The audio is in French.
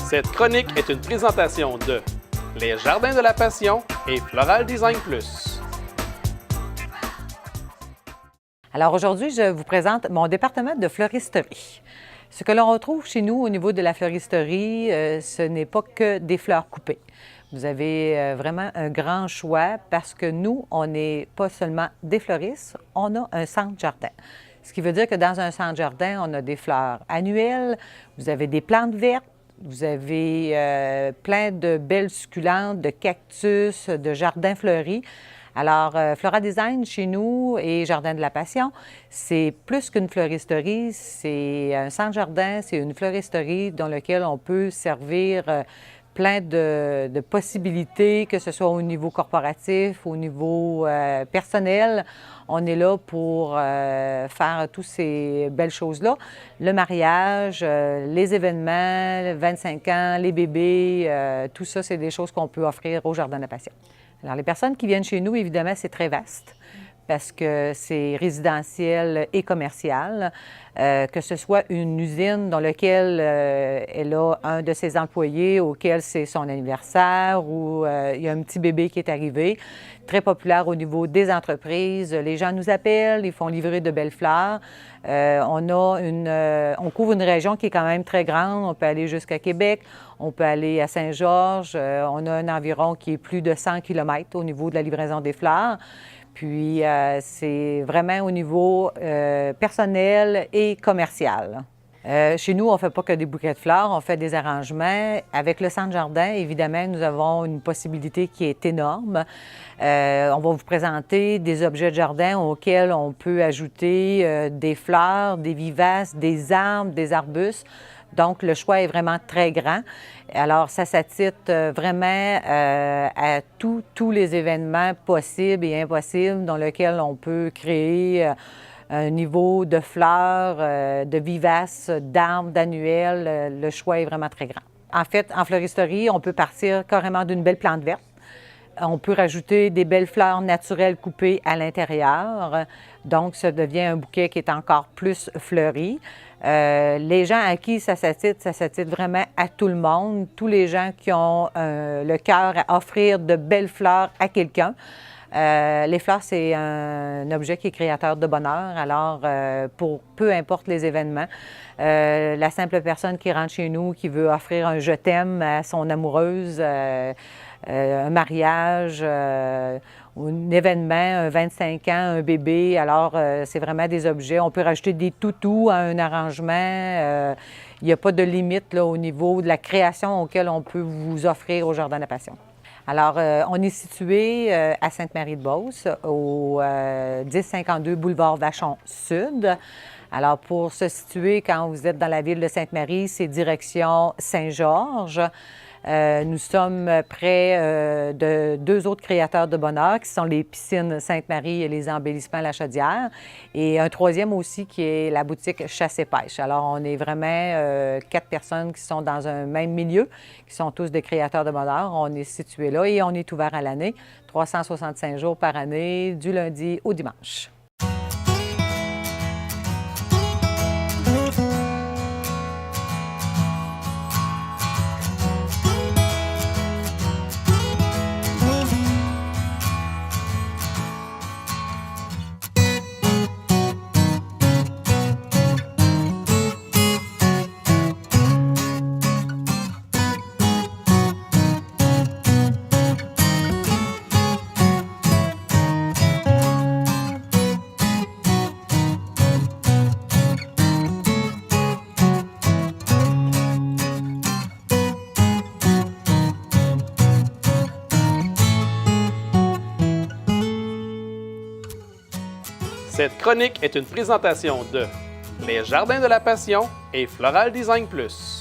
Cette chronique est une présentation de Les Jardins de la Passion et Floral Design Plus. Alors aujourd'hui, je vous présente mon département de floristerie. Ce que l'on retrouve chez nous au niveau de la floristerie, ce n'est pas que des fleurs coupées. Vous avez vraiment un grand choix parce que nous, on n'est pas seulement des fleuristes, on a un centre jardin. Ce qui veut dire que dans un centre jardin, on a des fleurs annuelles, vous avez des plantes vertes, vous avez plein de belles succulentes, de cactus, de jardins fleuris. Alors, Floral Design chez nous et Jardin de la Passion, c'est plus qu'une floristerie, c'est un centre jardin, c'est une floristerie dans laquelle on peut servir plein de possibilités, que ce soit au niveau corporatif, au niveau personnel. On est là pour faire toutes ces belles choses-là. Le mariage, les événements, 25 ans, les bébés, tout ça, c'est des choses qu'on peut offrir au Jardin de la Passion. Alors, les personnes qui viennent chez nous, évidemment, c'est très vaste parce que c'est résidentiel et commercial, que ce soit une usine dans laquelle elle a un de ses employés auquel c'est son anniversaire ou il y a un petit bébé qui est arrivé, très populaire au niveau des entreprises. Les gens nous appellent, ils font livrer de belles fleurs. On couvre une région qui est quand même très grande. On peut aller jusqu'à Québec, on peut aller à Saint-Georges. On a un environ qui est plus de 100 km au niveau de la livraison des fleurs. Puis, c'est vraiment au niveau personnel et commercial. Chez nous, on ne fait pas que des bouquets de fleurs, on fait des arrangements. Avec le centre jardin, évidemment, nous avons une possibilité qui est énorme. On va vous présenter des objets de jardin auxquels on peut ajouter des fleurs, des vivaces, des arbres, des arbustes. Donc, le choix est vraiment très grand. Alors, ça s'attitre vraiment à tous les événements possibles et impossibles dans lesquels on peut créer un niveau de fleurs, de vivaces, d'arbres, d'annuels. Le choix est vraiment très grand. En fait, en floristerie, on peut partir carrément d'une belle plante verte. On peut rajouter des belles fleurs naturelles coupées à l'intérieur. Donc, ça devient un bouquet qui est encore plus fleuri. Les gens à qui ça s'attire vraiment à tout le monde. Tous les gens qui ont le cœur à offrir de belles fleurs à quelqu'un. Les fleurs, c'est un objet qui est créateur de bonheur. Alors, pour peu importe les événements, la simple personne qui rentre chez nous, qui veut offrir un « je t'aime » à son amoureuse, un mariage, un événement, un 25 ans, un bébé. Alors, c'est vraiment des objets. On peut rajouter des toutous à un arrangement. Il n'y a pas de limite là, au niveau de la création auquel on peut vous offrir au Jardin de la Passion. Alors, on est situé à Sainte-Marie-de-Beauce, au 1052 boulevard Vachon Sud. Alors, pour se situer, quand vous êtes dans la ville de Sainte-Marie, c'est direction Saint-Georges. Nous sommes près de deux autres créateurs de bonheur qui sont les piscines Sainte-Marie et les embellissements La Chaudière. Et un troisième aussi qui est la boutique Chasse et Pêche. Alors, on est vraiment 4 personnes qui sont dans un même milieu, qui sont tous des créateurs de bonheur. On est situé là et on est ouvert à l'année, 365 jours par année, du lundi au dimanche. Cette chronique est une présentation de Les Jardins de la Passion et Floral Design Plus.